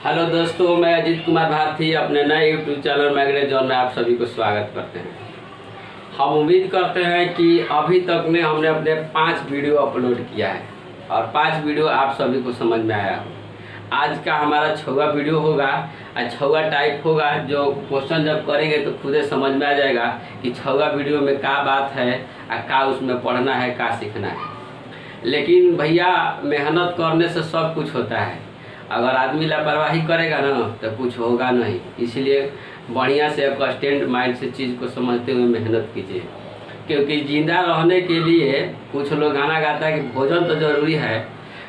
Hello दोस्तों, मैं अजीत कुमार भारती अपने नए यूट्यूब चैनल मैग्नेट जोन में आप सभी को स्वागत करते हैं। हम उम्मीद करते हैं कि अभी तक में हमने अपने 5 वीडियो अपलोड किया है और 5 वीडियो आप सभी को समझ में आया हो। आज का हमारा 6वां वीडियो होगा और 6वां टाइप होगा, जो क्वेश्चन जब करेंगे तो खुद समझ में आ जाएगा कि 6वां वीडियो में क्या बात है और क्या उसमें पढ़ना है, क्या सीखना है। लेकिन भैया, मेहनत करने से सब कुछ होता है। अगर आदमी लापरवाही करेगा ना तो कुछ होगा नहीं। इसलिए बढ़िया से कंस्टेंट माइंड से चीज़ को समझते हुए मेहनत कीजिए, क्योंकि जिंदा रहने के लिए कुछ लोग गाना गाता है कि भोजन तो ज़रूरी है,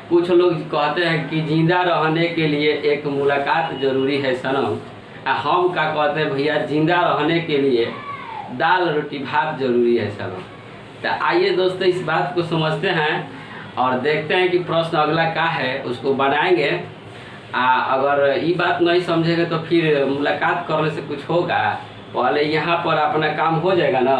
कुछ लोग कहते हैं कि जिंदा रहने के लिए एक मुलाकात ज़रूरी है सनम। हम क्या कहते हैं भैया, जिंदा रहने के लिए दाल रोटी भात ज़रूरी है सनम। तो आइए दोस्तों, इस बात को समझते हैं और देखते हैं कि प्रश्न अगला क्या है, उसको बनाएंगे। अगर ये बात नहीं समझेंगे तो फिर मुलाकात करने से कुछ होगा? पहले यहाँ पर अपना काम हो जाएगा ना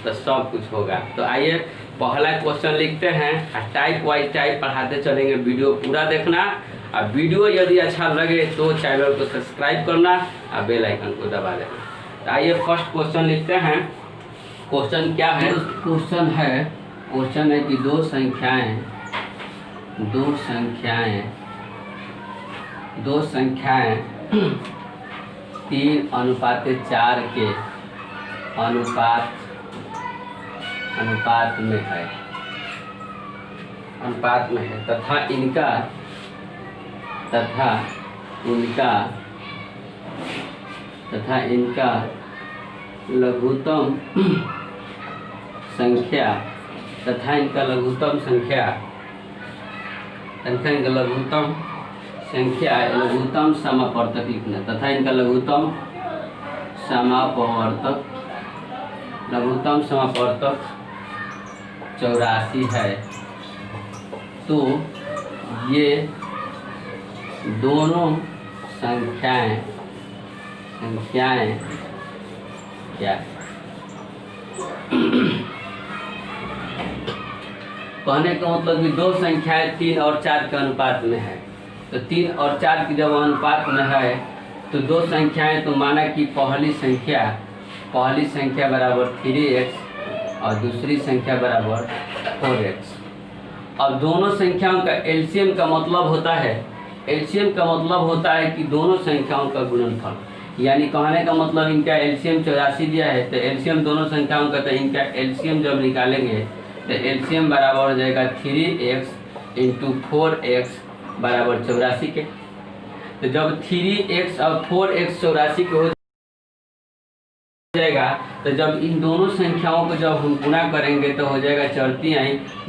तो सब कुछ होगा। तो आइए पहला क्वेश्चन लिखते हैं, टाइप वाइज टाइप पढ़ाते चलेंगे। वीडियो पूरा देखना और वीडियो यदि अच्छा लगे तो चैनल को सब्सक्राइब करना और बेल आइकन को दबा देना। तो आइए फर्स्ट क्वेश्चन लिखते हैं। क्वेश्चन क्या है? क्वेश्चन है कि दो संख्याएं 3:4 के अनुपात में है तथा इनका लघुत्तम संख्या लघुत्तम समापवर्तक लिखना तथा इनका लघुत्तम समापवर्तक 84 है। तो ये दोनों संख्याएं क्या है? कहने का मतलब कि दो संख्याएं 3 और 4 के अनुपात में है। तो 3 और 4 की जब अनुपात में है तो दो संख्याएं, तो माना कि पहली संख्या बराबर 3x और दूसरी संख्या बराबर 4x। अब दोनों संख्याओं का एलसीएम का मतलब होता है कि दोनों संख्याओं का गुणनफल। यानी कहने का मतलब इनका एलसीएम 84 दिया है तो एलसीएम दोनों संख्याओं का, तो इनका एलसीएम जब निकालेंगे तो एलसीएम बराबर हो जाएगा 3x इंटू 4x बराबर 84 के। तो जब 3x और 4x 84 के हो जाएगा तो जब इन दोनों संख्याओं को जब हम गुणा करेंगे तो हो जाएगा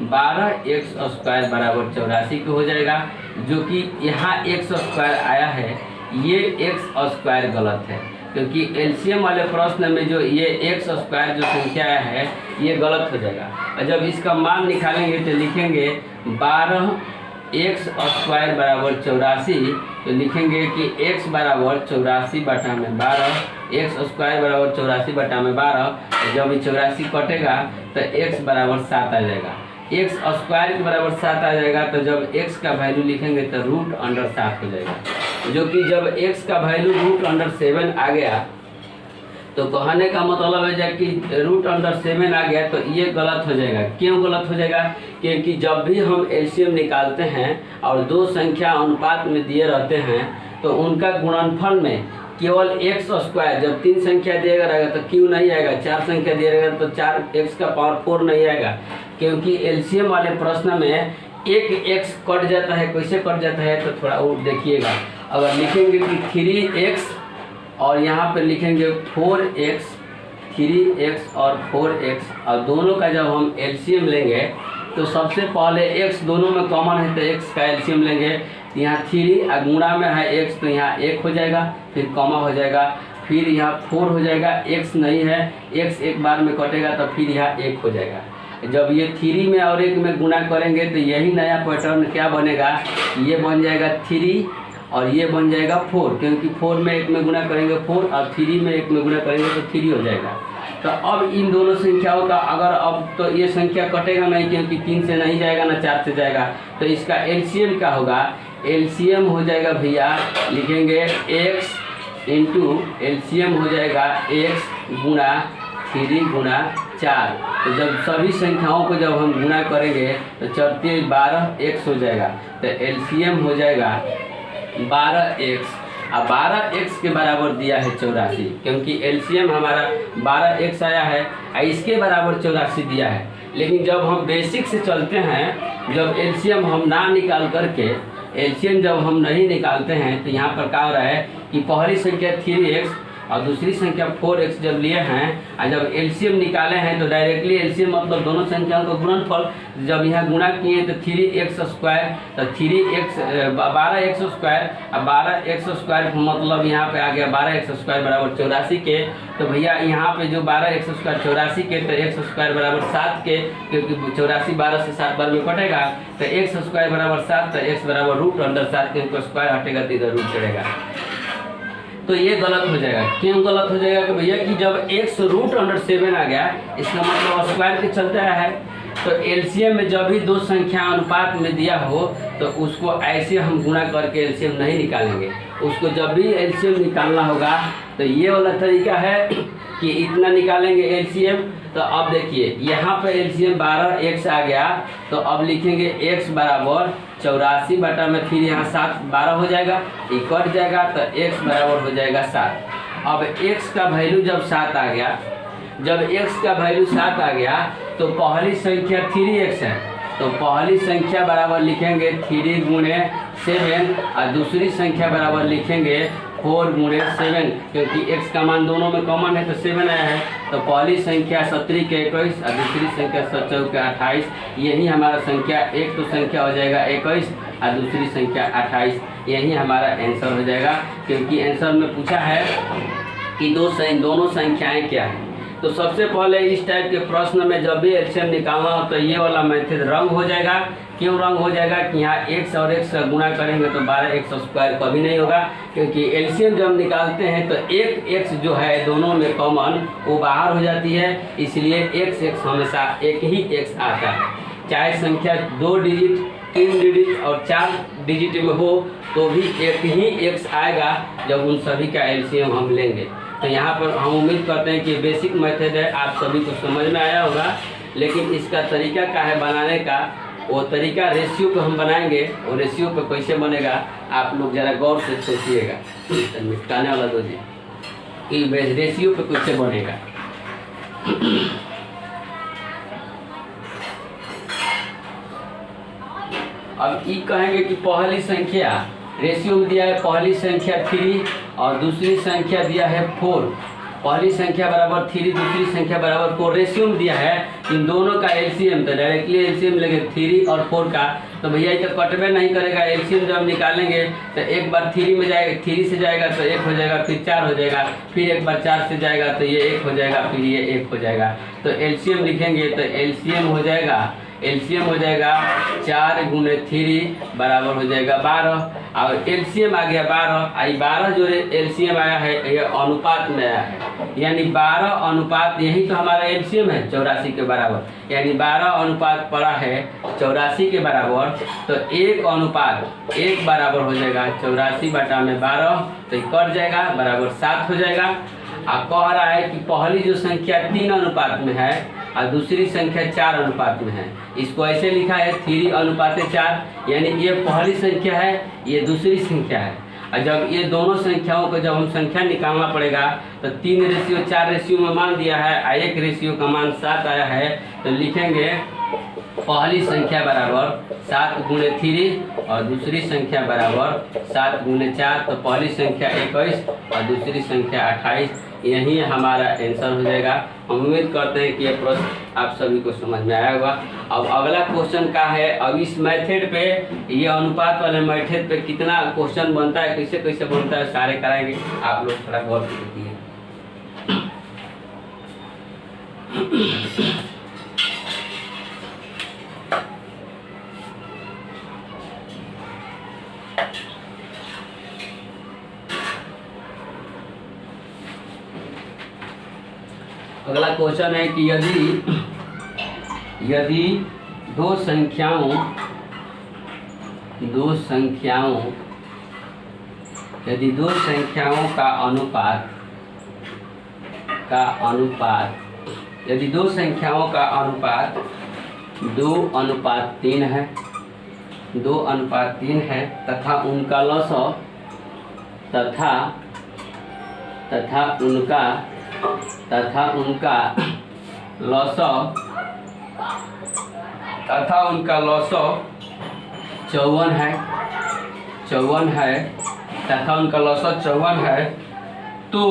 12x² बराबर 84 के हो जाएगा। जो कि यहाँ x² आया है, ये x² गलत है, क्योंकि एलसीएम वाले प्रश्न में जो ये x² जो संख्या आया है ये गलत हो जाएगा। और जब इसका मान निकालेंगे तो लिखेंगे 12x² बराबर 84। तो लिखेंगे कि x बराबर 84/12, x² बराबर 84/12। जब ये 84 कटेगा तो x बराबर 7 आ जाएगा। x² के बराबर 7 आ जाएगा। तो जब x का वैल्यू लिखेंगे तो √7 हो जाएगा। जो कि जब x का वैल्यू √7 आ गया तो कहने का मतलब है कि √7 आ गया तो ये गलत हो जाएगा। क्यों गलत हो जाएगा? क्योंकि जब भी हम एलसीएम निकालते हैं और दो संख्या अनुपात में दिए रहते हैं तो उनका गुणनफल में केवल x², जब 3 संख्या दिया रहेगा तो क्यों नहीं आएगा, 4 संख्या दिया रहेगा तो 4x⁴ नहीं आएगा, क्योंकि एलसीएम वाले प्रश्न में एक x कट जाता है। कैसे कट जाता है तो थोड़ा और देखिएगा। अगर लिखेंगे कि 3x और यहाँ पे लिखेंगे 4x, 3x और 4x, और दोनों का जब हम एलसीएम लेंगे तो सबसे पहले x दोनों में कॉमन है तो x का एलसीएम लेंगे। यहाँ 3 गुणा में है x तो यहाँ 1 हो जाएगा, फिर कॉमा हो जाएगा, फिर यहाँ 4 हो जाएगा, x नहीं है, x एक बार में कटेगा तो फिर यहाँ 1 हो जाएगा। जब ये 3 में और 1 में गुणा करेंगे तो यही नया पैटर्न क्या बनेगा, ये बन जाएगा 3 और ये बन जाएगा 4, क्योंकि 4 में 1 में गुणा करेंगे 4 और 3 में 1 में गुणा करेंगे तो 3 हो जाएगा। तो अब इन दोनों संख्याओं का अगर अब तो ये संख्या कटेगा नहीं, क्योंकि 3 से नहीं जाएगा ना 4 से जाएगा, तो इसका एलसीएम क्या होगा, एलसीएम हो जाएगा भैया, लिखेंगे x इंटू एलसीएम हो जाएगा x गुणा 3 गुणा 4। तो जब सभी संख्याओं को जब हम गुणा करेंगे तो 12x हो जाएगा। तो एलसीएम हो जाएगा 12x। अब 12x के बराबर दिया है 84, क्योंकि एलसीएम हमारा 12x आया है और इसके बराबर 84 दिया है। लेकिन जब हम बेसिक से चलते हैं, जब एलसीएम हम ना निकाल करके, एलसीएम जब हम नहीं निकालते हैं तो यहाँ पर क्या हो रहा है कि पहली संख्या 3x और दूसरी संख्या 4x जब लिए हैं और जब एलसीएम निकाले हैं तो डायरेक्टली एलसीएम मतलब दोनों संख्याओं का गुणनफल जब यहाँ गुणा किए तो 3x स्क्वायर, तो 3x 12x स्क्वायर और 12x स्क्वायर मतलब यहाँ पे आ गया 12x स्क्वायर बराबर 84 के। तो भैया यहाँ पे जो 12x स्क्वायर 84 के, तो x स्क्वायर बराबर 7 के, क्योंकि 84 12 से 7 बार में कटेगा तो x स्क्वायर बराबर 7, तो x बराबर √7 के स्क्वायर हटेगा तो इधर रूट चढ़ेगा। तो ये गलत हो जाएगा। क्यों गलत हो जाएगा कि भैया कि जब x √7 आ गया, इसका मतलब स्क्वायर के चलते आया है। तो एलसीएम में जब भी दो संख्या अनुपात में दिया हो तो उसको ऐसे हम गुणा करके एलसीएम नहीं निकालेंगे। उसको जब भी एलसीएम निकालना होगा तो ये वाला तरीका है कि इतना निकालेंगे एलसीएम। तो अब देखिए यहाँ पर एलसीएम 12x आ गया, तो अब लिखेंगे x बराबर 84 बटा में फिर यहाँ 7 12 हो जाएगा, ये कट जाएगा तो x बराबर हो जाएगा 7। अब x का वैल्यू जब 7 आ गया, जब x का वैल्यू 7 आ गया तो पहली संख्या 3x है, तो पहली संख्या बराबर लिखेंगे 3 गुणे 7 और दूसरी संख्या बराबर लिखेंगे 4 गुणे 7, क्योंकि x का मान दोनों में कॉमन है तो 7 आया है। तो पहली संख्या 17 के 21 और दूसरी संख्या 17 के 28। यही हमारा संख्या, एक तो संख्या हो जाएगा 21 और दूसरी संख्या 28। यही हमारा आंसर हो जाएगा, क्योंकि आंसर में पूछा है कि दोनों संख्याएं क्या हैं। तो सबसे पहले इस टाइप के प्रश्न में जब भी एलसीएम निकालना हो तो ये वाला मेथड रंग हो जाएगा। क्यों रंग हो जाएगा कि यहाँ x और x का गुणा करेंगे तो 12x स्क्वायर कभी नहीं होगा, क्योंकि एलसीएम जब निकालते हैं तो एक x जो है दोनों में कॉमन वो बाहर हो जाती है, इसलिए x हमेशा एक ही x आता है। चाहे संख्या 2 डिजिट 3 डिजिट और 4 डिजिट में हो तो भी एक ही x आएगा जब उन सभी का एलसीएम हम लेंगे। तो यहाँ पर हम उम्मीद करते हैं कि बेसिक मेथड है, आप सभी को समझ में आया होगा। लेकिन इसका तरीका क्या है बनाने का, वो तरीका रेशियो पे हम बनाएंगे। और रेशियो पे कैसे बनेगा आप लोग ज़रा गौर से सोचिएगा, मिटाने वाला दो जी कि रेशियो पे कैसे बनेगा। अब ये कहेंगे कि पहली संख्या रेशियो में दिया है, पहली संख्या 3 और दूसरी संख्या दिया है 4। पहली संख्या बराबर 3, दूसरी संख्या बराबर 4। रेशियो में दिया है इन दोनों का एलसीएम, तो डायरेक्टली एलसीएम लेंगे 3 और 4 का। तो भैया ये तो कटवे नहीं करेगा, एलसीएम जब निकालेंगे तो एक बार 3 में जाएगा, 3 से जाएगा तो 1 हो जाएगा, फिर 4 हो जाएगा, फिर एक बार 4 से जाएगा तो ये 1 हो जाएगा, फिर ये 1 हो जाएगा। तो एलसीएम लिखेंगे तो एलसीएम हो जाएगा 4 गुणे 3 बराबर हो जाएगा 12। और एलसीएम आ गया 12, आई 12 जो एलसीएम आया है ये अनुपात में आया है, यानी 12 अनुपात, यही तो हमारा एलसीएम है 84 के बराबर, यानी 12 अनुपात पड़ा है 84 के बराबर। तो 1 अनुपात 1 बराबर हो जाएगा 84 बटा में 12, तो ये कट जाएगा बराबर 7 हो जाएगा। अब कह रहा है कि पहली जो संख्या 3 अनुपात में है और दूसरी संख्या 4 अनुपात में है, इसको ऐसे लिखा है 3:4, यानी ये पहली संख्या है, ये दूसरी संख्या है। और जब ये दोनों संख्याओं को जब हम संख्या निकालना पड़ेगा तो 3:4 रेशियो में मान दिया है और 1 रेशियो का मान 7 आया है, तो लिखेंगे पहली संख्या बराबर 7 गुणे 3 और दूसरी संख्या बराबर 7 गुणे 4। तो पहली संख्या 21 और दूसरी संख्या 28। यही हमारा आंसर हो जाएगा। हम उम्मीद करते हैं कि ये प्रश्न आप सभी को समझ में आया होगा। अब अगला क्वेश्चन का है, अब इस मेथड पे, ये अनुपात वाले मेथड पे कितना क्वेश्चन बनता है, कैसे कैसे बनता है, सारे कराएंगे। आप लोग थोड़ा गौर से देखिए। अगला क्वेश्चन है कि यदि दो संख्याओं दो संख्याओं यदि दो संख्याओं का अनुपात यदि दो संख्याओं का अनुपात 2:3 है 2:3 है तथा उनका लसअ तथा उनका लसअ 54 है तथा उनका लसअ 54 है तो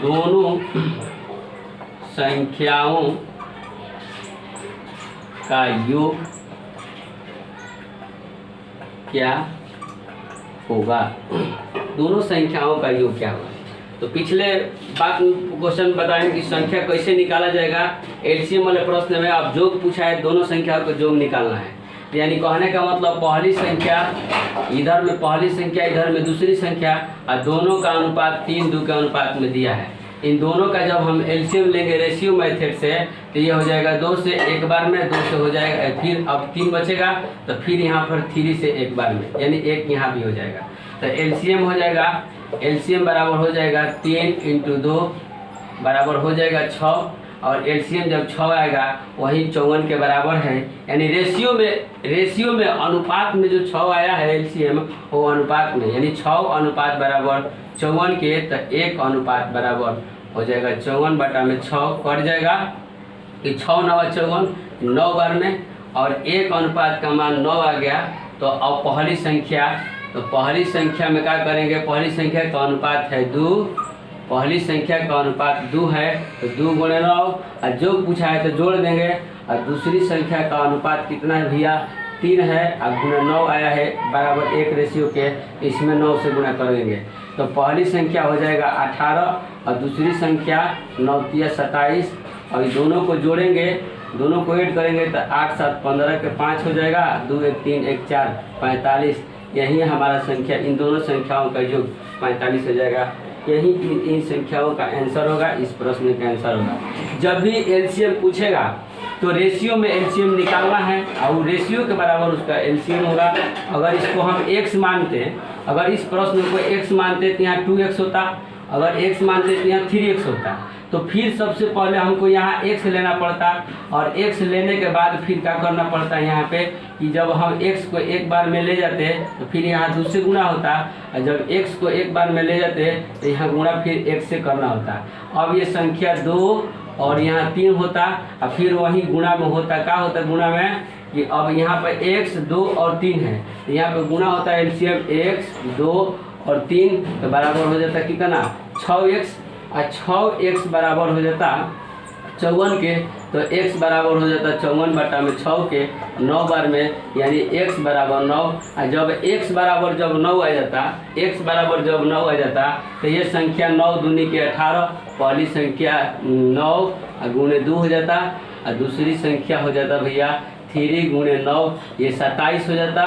दोनों संख्याओं का योग क्या होगा? दोनों संख्याओं का योग क्या होगा? तो पिछले बात क्वेश्चन बताएं कि संख्या कैसे निकाला जाएगा। एलसीएम वाले प्रश्न में अब जोग पूछा है, दोनों संख्याओं का जोग निकालना है। यानी कहने का मतलब पहली संख्या इधर में पहली संख्या इधर में दूसरी संख्या और दोनों का अनुपात 3:2 के अनुपात में दिया है। इन दोनों का जब हम एलसीएम लेंगे रेशियो मेथड से तो ये हो जाएगा 2 से एक बार में, 2 से हो जाएगा, फिर अब 3 बचेगा तो फिर यहाँ पर 3 से एक बार में, यानी 1 यहाँ भी हो जाएगा। तो एलसीएम हो जाएगा, एलसीएम बराबर हो जाएगा 3 × 2 बराबर हो जाएगा 6 और एलसीएम जब 6 आएगा वही 54 के बराबर है। यानी रेशियो में अनुपात में जो 6 आया है एलसीएम वो अनुपात में, यानी 6 अनुपात बराबर 54 के, तो 1 अनुपात बराबर हो जाएगा 54/6 कट जाएगा कि 6 × 9 = 54, 9 बार में, और 1 अनुपात का मान 9 आ गया। तो अब पहली संख्या में क्या करेंगे? पहली संख्या का अनुपात है 2, पहली संख्या का अनुपात 2 है तो 2 × 9 और जो पूछा है तो जोड़ देंगे। और दूसरी संख्या का अनुपात कितना है भैया? 3 है और गुणा 9 आया है बराबर 1 रेशियो के, इसमें 9 से गुणा करेंगे तो पहली संख्या हो जाएगा 18 और दूसरी संख्या 9 × 3 = 27 और दोनों को जोड़ेंगे, दोनों को ऐड करेंगे तो 8 × 7 = 15 के 5 हो जाएगा, 2 × 1 = 3 × 1 = 4 45। यही हमारा संख्या, इन दोनों संख्याओं का योग 45 हो जाएगा। यही इन संख्याओं का आंसर होगा, इस प्रश्न का आंसर होगा। जब भी एलसीएम पूछेगा तो रेशियो में एलसीएम निकालना है और रेशियो के बराबर उसका एलसीएम होगा। अगर इसको हम x मानते हैं, अगर इस प्रश्न को x मानते तो यहाँ 2x होता, अगर x मानते तो यहाँ 3x होता। तो फिर सबसे पहले हमको यहाँ x लेना पड़ता और x लेने के बाद फिर क्या करना पड़ता है यहाँ पे कि जब हम x को एक बार में ले जाते तो फिर यहाँ 2 से गुणा होता और जब x को एक बार में ले जाते तो यहाँ गुणा फिर 1 से करना होता। अब ये संख्या 2 और यहाँ 3 होता और फिर वही गुणा में होता, क्या होता गुणा में कि अब यहाँ पर x 2 और 3 है तो यहाँ पर गुणा होता है एलसीएम x 2 और 3 तो बराबर हो जाता कितना 6x और 6x बराबर हो जाता 54 के, तो x बराबर हो जाता 54/6 के 9 बार में, यानी x बराबर 9। और जब x बराबर जब 9 आ जाता तो ये संख्या 9 दूनी के 18, पहली संख्या 9 और गुणे 2 हो जाता और दूसरी संख्या हो जाता भैया 3 × 9 ये 27 हो जाता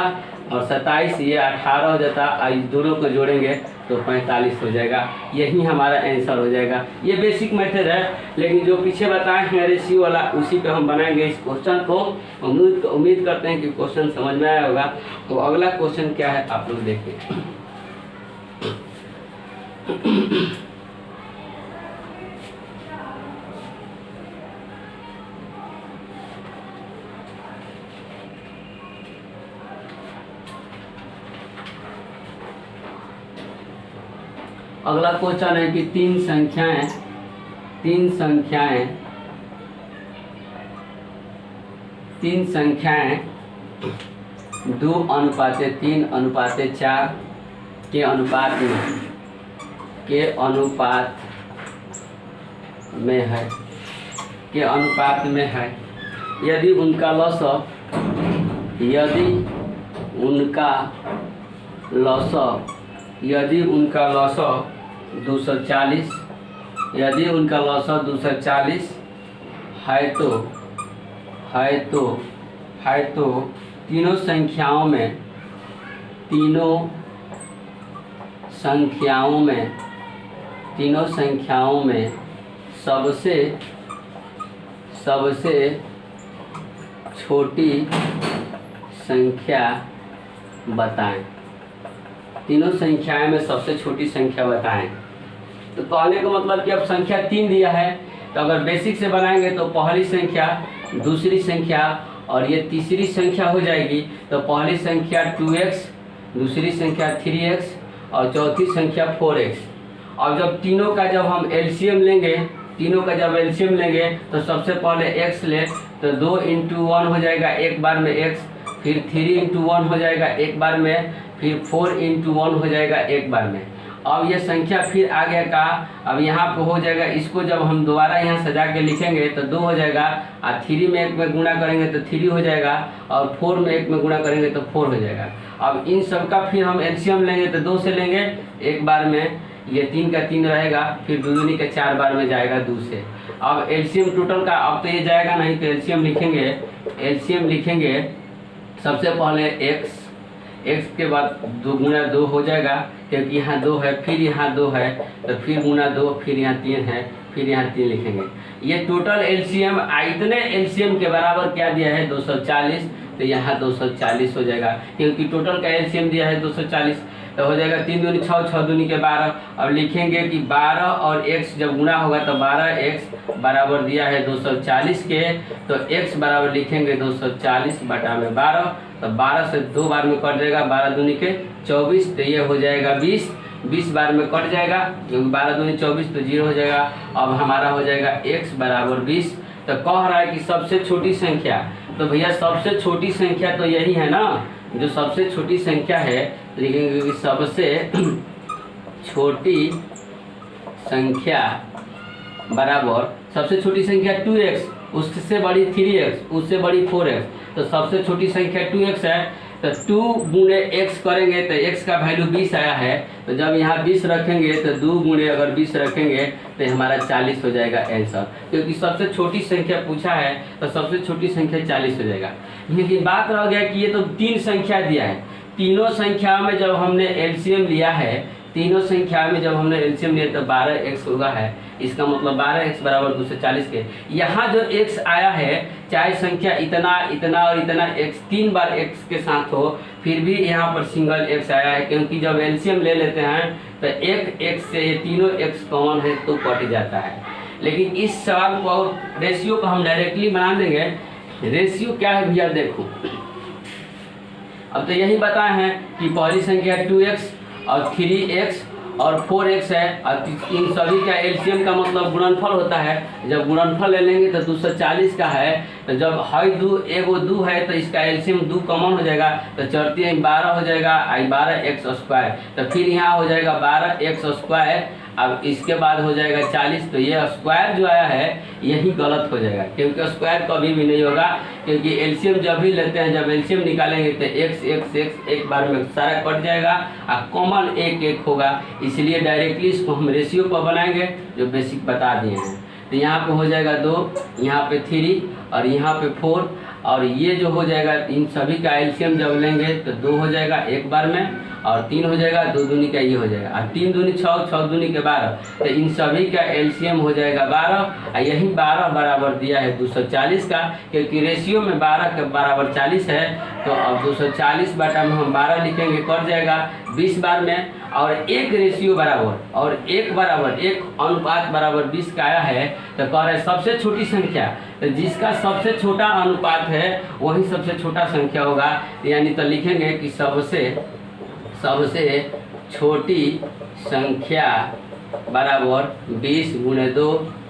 और 27 ये 18 हो जाता और इस दोनों को जोड़ेंगे तो 45 हो जाएगा। यही हमारा आंसर हो जाएगा। ये बेसिक मेथड है, लेकिन जो पीछे बताए हैं रेशियो वाला उसी पे हम बनाएंगे इस क्वेश्चन को। उम्मीद करते हैं कि क्वेश्चन समझ में आया होगा। तो अगला क्वेश्चन क्या है आप लोग देखिए। अगला क्वेश्चन है कि तीन संख्याएं 2:3:4 के अनुपात में है। यदि उनका लसअ 240 है तो तीनों संख्याओं में सबसे छोटी संख्या बताएं। तीनों संख्याएं में सबसे छोटी संख्या बताएं। तो कहने का मतलब कि अब संख्या 3 दिया है, तो अगर बेसिक से बनाएंगे तो पहली संख्या, दूसरी संख्या और ये तीसरी संख्या हो जाएगी। तो पहली संख्या 2x, दूसरी संख्या 3x और चौथी संख्या 4x। और जब तीनों का जब हम एलसीएम लेंगे, तीनों का जब एलसीएम लेंगे तो सबसे पहले x ले, तो 2 × 1 हो जाएगा एक बार में x, फिर 3 × 1 हो जाएगा एक बार में, फिर 4 × 1 हो जाएगा एक बार में। अब ये संख्या फिर आगे का अब यहाँ पे हो जाएगा, इसको जब हम दोबारा यहाँ सजा के लिखेंगे तो 2 हो जाएगा, और 3 में 1 में गुणा करेंगे तो 3 हो जाएगा, और 4 में 1 में गुणा करेंगे तो 4 हो जाएगा। अब इन सब का फिर हम एलसीएम लेंगे तो 2 से लेंगे एक बार में, ये 3 का 3 रहेगा, फिर 2 दूनी का 4 बार में जाएगा 2 से। अब एलसीएम टोटल का अब तो ये जाएगा नहीं, तो एलसीएम लिखेंगे सबसे पहले x के बाद 2 × 2 हो जाएगा, क्योंकि यहाँ 2 है, फिर यहाँ 2 है, तो फिर गुना 2, फिर यहाँ 3 है, फिर यहाँ 3 लिखेंगे। ये टोटल एलसीएम इतने एलसीएम के बराबर क्या दिया है 240, तो यहाँ 240 हो जाएगा, क्योंकि टोटल का एलसीएम दिया है 240। तो हो जाएगा 3 दूनी 6, 6 दूनी के 12। अब लिखेंगे कि 12 और x जब गुणा होगा तो 12x बराबर दिया है 240 के, तो x बराबर लिखेंगे 240/12। तो 12 से 2 बार में कट जाएगा, 12 दूनी के 24, तो ये हो जाएगा 20 बार में कट जाएगा, क्योंकि 12 दूनी 24 तो 0 हो जाएगा। अब हमारा हो जाएगा x बराबर 20। तो कह रहा है कि सबसे छोटी संख्या, तो भैया सबसे छोटी संख्या तो यही है ना, जो सबसे छोटी संख्या है लिखेंगे कि सबसे छोटी संख्या बराबर सबसे छोटी संख्या 2x, उससे बड़ी 3x, उससे बड़ी 4x। तो सबसे छोटी संख्या 2x है, तो 2 × x करेंगे तो x का वैल्यू 20 आया है, तो जब यहाँ 20 रखेंगे तो 2 × अगर 20 रखेंगे तो हमारा 40 हो जाएगा आंसर, क्योंकि सबसे छोटी संख्या पूछा है तो सबसे छोटी संख्या 40 हो जाएगा। लेकिन बात रह गया कि ये तो 3 संख्या दिया है, तीनों संख्या में जब हमने एलसीएम लिया है, तीनों संख्या में जब हमने एलसीएम लिया तो 12x होगा है, इसका मतलब 12x बराबर 240 के। यहाँ जो x आया है, चाहे संख्या इतना इतना और इतना x 3 बार x के साथ हो, फिर भी यहाँ पर सिंगल x आया है, क्योंकि जब एलसीएम ले लेते हैं तो एक x से ये तीनों x कॉमन है तो कट जाता है। लेकिन इस सवाल को और रेशियो को हम डायरेक्टली बना देंगे। रेशियो क्या है भैया देखो, अब तो यही बताए हैं कि पहली संख्या 2x और 3x और 4x है, और इन सभी का एलसीएम का मतलब गुणनफल होता है। जब गुणनफल ले लेंगे तो 240 का है, तो जब है 2 एगो 2 है तो इसका एलसीएम 2 कॉमन हो जाएगा, तो चढ़ती है 12 हो जाएगा, 12x²। तो फिर यहाँ हो जाएगा 12x²। अब इसके बाद हो जाएगा 40, तो ये स्क्वायर जो आया है यही गलत हो जाएगा, क्योंकि स्क्वायर कभी भी नहीं होगा, क्योंकि एलसीएम जब भी लेते हैं, जब एलसीएम निकालेंगे तो x एक बार में सारा कट जाएगा और कॉमन 1 होगा। इसलिए डायरेक्टली इसको हम रेशियो पर बनाएंगे जो बेसिक बता दिए हैं। तो यहाँ पे हो जाएगा 2, यहाँ पे 3 और यहाँ पे 4, और ये जो हो जाएगा इन सभी का एलसीएम जब लेंगे तो 2 हो जाएगा एक बार में, और 3 हो जाएगा, 2 दूनी का ये हो जाएगा, और 3 दूनी 6, 6 दूनी के 12। तो इन सभी का एलसीएम हो जाएगा 12, और यही 12 बराबर दिया है 240 का, क्योंकि रेशियो में 12 के बराबर 40 है। तो अब 240 बटा में हम 12 लिखेंगे, कट जाएगा 20 बार में, और एक रेशियो बराबर और एक बराबर एक अनुपात बराबर 20 का आया है। तो कह रहे सबसे छोटी संख्या, तो जिसका सबसे छोटा अनुपात है वही सबसे छोटा संख्या होगा, यानी तो लिखेंगे कि सबसे छोटी संख्या बराबर 20 × 2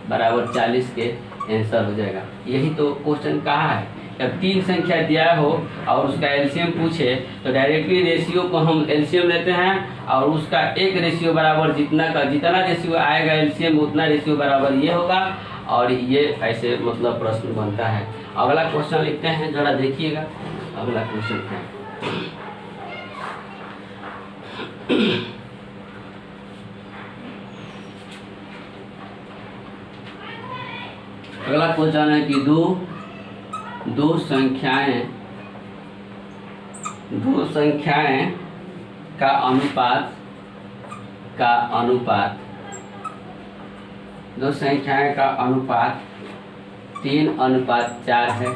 बराबर 40 के आंसर हो जाएगा। यही तो क्वेश्चन कहा है। जब 3 संख्या दिया हो और उसका एलसीएम पूछे तो डायरेक्टली रेशियो को हम एलसीएम लेते हैं, और उसका एक रेशियो बराबर जितना रेशियो आएगा एलसीएम उतना रेशियो बराबर ये होगा, और ये ऐसे मतलब प्रश्न बनता है। अगला क्वेश्चन लिखते हैं, जरा देखिएगा अगला क्वेश्चन है। अगला क्वेश्चन है कि दो संख्याएं का अनुपात दो संख्याएं का अनुपात 3:4 है।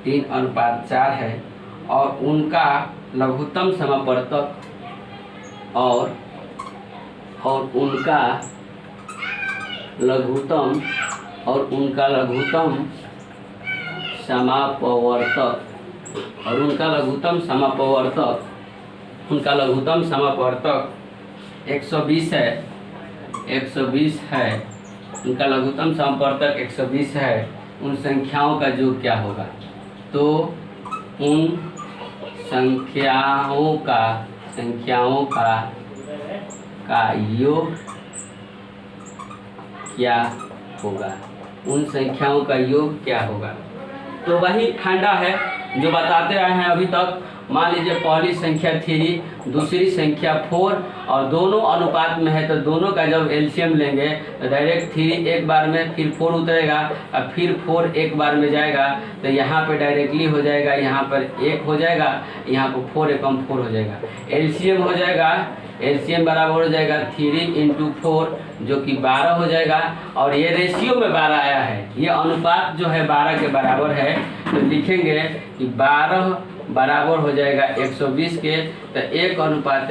3:4 है और उनका लघुत्तम समापवर्तक और उनका लघुत्तम समापवर्तक 120 है। उनका लघुत्तम समापवर्तक 120 है। उन संख्याओं का योग क्या होगा? तो उन संख्याओं का योग क्या होगा? उन संख्याओं का योग क्या होगा? तो वही फंडा है जो बताते आए हैं अभी तक। मान लीजिए पहली संख्या 3, दूसरी संख्या 4 और दोनों अनुपात में है, तो दोनों का जब एलसीएम लेंगे तो डायरेक्ट 3 एक बार में, फिर 4 उतरेगा और फिर 4 एक बार में जाएगा, तो यहाँ पे डायरेक्टली हो जाएगा, यहाँ पर 1 हो जाएगा, यहाँ पर 4 एकम 4 हो जाएगा। एलसीएम हो जाएगा, एलसीएम बराबर हो जाएगा 3 × 4 जो कि 12 हो जाएगा। और ये रेशियो में 12 आया है, ये अनुपात जो है 12 के बराबर है, तो लिखेंगे कि 12 बराबर हो जाएगा 120 के, तो 1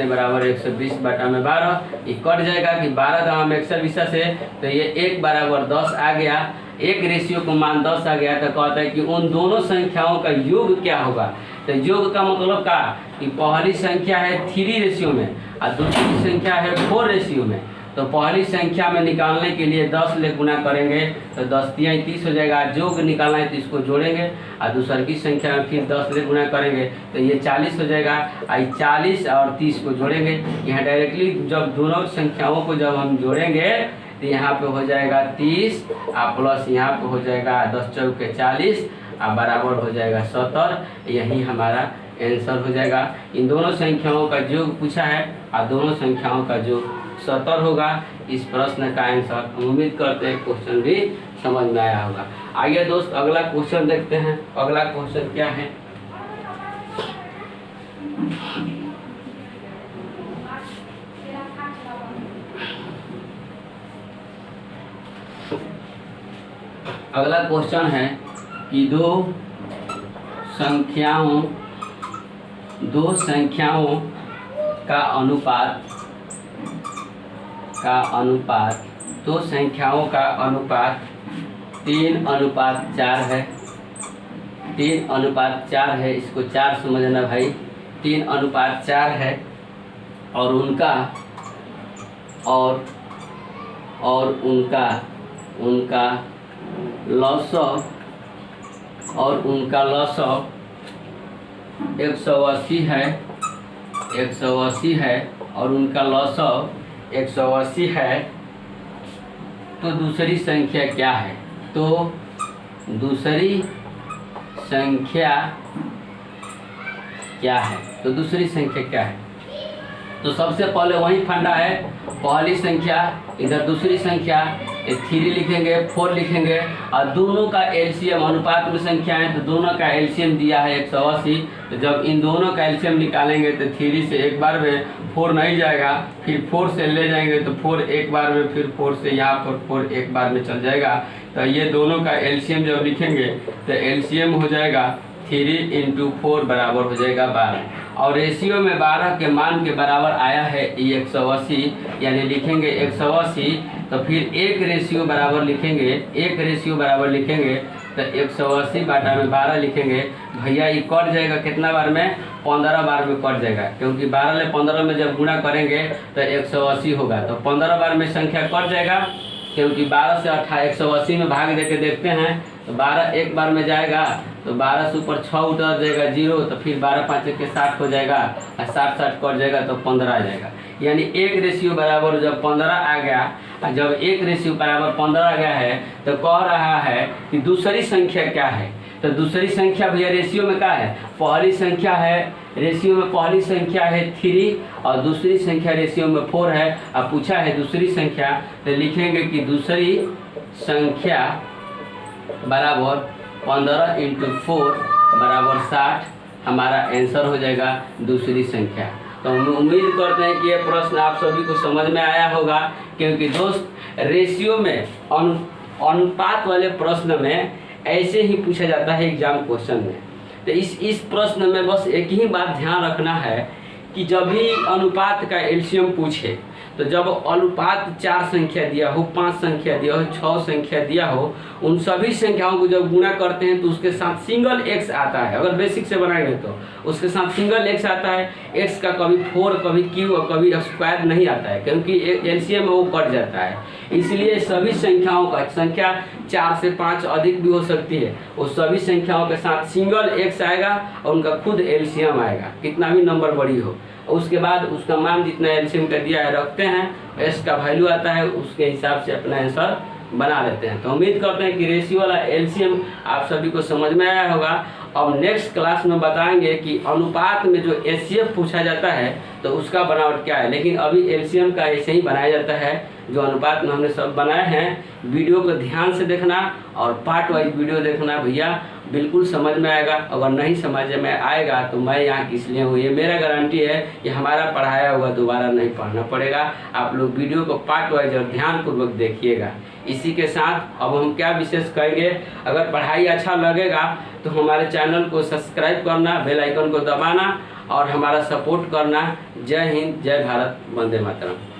बराबर 120/12। ये कट जाएगा कि 12 दाम 120 से, तो ये 1 बराबर 10 आ गया। एक रेशियो को मान 10 आ गया, तो कहता है कि उन दोनों संख्याओं का योग क्या होगा? तो योग का मतलब का कि पहली संख्या है 3 रेशियो में और दूसरी संख्या है 4 रेशियो में। तो पहली संख्या में निकालने के लिए 10 ले गुना करेंगे, तो 10 × 30 हो जाएगा। योग निकालना है तो इसको जोड़ेंगे और दूसरी की संख्या में फिर 10 ले गुना करेंगे, तो ये 40 हो जाएगा। 40 और 30 को जोड़ेंगे, यहाँ डायरेक्टली जब दोनों संख्याओं को जब हम जोड़ेंगे तो यहाँ पे हो जाएगा 30 और प्लस यहाँ पे हो जाएगा 10 × 4 = 40 और बराबर हो जाएगा 70। यही हमारा आंसर हो जाएगा। इन दोनों संख्याओं का योग पूछा है और दोनों संख्याओं का योग 70 होगा। इस प्रश्न का आंसर हम उम्मीद करते हैं क्वेश्चन भी समझ में आया होगा। आइए दोस्त अगला क्वेश्चन देखते हैं। अगला क्वेश्चन क्या है? अगला क्वेश्चन है कि दो संख्याओं का अनुपात दो संख्याओं का अनुपात 3:4 है। 3:4 है, इसको 4 समझना भाई। 3:4 है और उनका लसअ 180 है। 180 है और उनका लसअ 180 है। तो दूसरी संख्या क्या है? तो दूसरी संख्या क्या है? तो सबसे पहले वही फंडा है, पहली संख्या इधर दूसरी संख्या 3 लिखेंगे, 4 लिखेंगे और दोनों का एलसीएम अनुपात में संख्या है, तो दोनों का एलसीएम दिया है 180। तो जब इन दोनों का एलसीएम निकालेंगे तो 3 से एक बार में 4 नहीं जाएगा, फिर 4 से ले जाएंगे तो 4 एक बार में, फिर 4 से यहाँ पर 4 एक बार में चल जाएगा। तो ये दोनों का एलसीएम जब लिखेंगे तो एलसीएम हो जाएगा 3 × 4 बराबर हो जाएगा 12। और रेशियो में 12 के मान के बराबर आया है ये 180, यानी लिखेंगे 180। तो फिर एक रेशियो बराबर लिखेंगे तो 180/12 लिखेंगे। भैया ये कट जाएगा कितना बार में? 15 बार में कट जाएगा, क्योंकि 12 ले 15 में जब गुणा करेंगे तो 180 होगा। तो 15 बार में संख्या कट जाएगा, क्योंकि 12 से 180 में भाग देके देखते हैं तो 12 एक बार में जाएगा, तो 12 से ऊपर 6 उतर जाएगा 0, तो फिर 12 × 5 = 60 हो जाएगा और 60 कट जाएगा तो 15 आ जाएगा। यानी एक रेशियो बराबर जब 15 आ गया, और जब एक रेशियो बराबर 15 आ गया है तो कह रहा है कि दूसरी संख्या क्या है? तो दूसरी संख्या भैया रेशियो में क्या है? पहली संख्या है, रेशियो में पहली संख्या है 3 और दूसरी संख्या रेशियो में 4 है। अब पूछा है दूसरी संख्या, तो लिखेंगे कि दूसरी संख्या बराबर 15 × 4 बराबर 60। हमारा आंसर हो जाएगा दूसरी संख्या। तो हम उम्मीद करते हैं कि यह प्रश्न आप सभी को समझ में आया होगा, क्योंकि दोस्त रेशियो में अनुपात वाले प्रश्न में ऐसे ही पूछा जाता है एग्जाम क्वेश्चन में। तो इस प्रश्न में बस एक ही बात ध्यान रखना है कि जब भी अनुपात का एलसीएम पूछे तो जब अनुपात 4 संख्या दिया हो, 5 संख्या दिया हो, 6 संख्या दिया हो, उन सभी संख्याओं को जब गुणा करते हैं तो उसके साथ सिंगल एक्स आता है। अगर बेसिक से बनाएंगे तो उसके साथ सिंगल एक्स आता है। एक्स का कभी 4, कभी क्यू और कभी स्क्वायर नहीं आता है, क्योंकि एलसीएम में वो कट जाता है। इसलिए सभी संख्याओं का, संख्या 4 से 5 अधिक भी हो सकती है, वो सभी संख्याओं के साथ सिंगल एक्स आएगा और उनका खुद एलसीएम आएगा, कितना भी नंबर बड़ी हो। उसके बाद उसका मान जितना एलसीएम का दिया है रखते हैं, एस का वैल्यू आता है, उसके हिसाब से अपना आंसर बना लेते हैं। तो उम्मीद करते हैं कि रेशियो वाला एलसीएम आप सभी को समझ में आया होगा। अब नेक्स्ट क्लास में बताएंगे कि अनुपात में जो एचसीएफ पूछा जाता है तो उसका बनावट क्या है, लेकिन अभी एलसीएम का ऐसे ही बनाया जाता है जो अनुपात में हमने सब बनाए हैं। वीडियो को ध्यान से देखना और पार्ट वाइज वीडियो देखना भैया, बिल्कुल समझ में आएगा। अगर नहीं समझ में आएगा तो मैं यहाँ किस लिए हूँ, ये मेरा गारंटी है कि हमारा पढ़ाया हुआ दोबारा नहीं पढ़ना पड़ेगा। आप लोग वीडियो को पार्ट वाइज और ध्यानपूर्वक देखिएगा। इसी के साथ अब हम क्या विशेष करेंगे, अगर पढ़ाई अच्छा लगेगा तो हमारे चैनल को सब्सक्राइब करना, बेल आइकन को दबाना और हमारा सपोर्ट करना। जय हिंद, जय भारत, वंदे मातरम।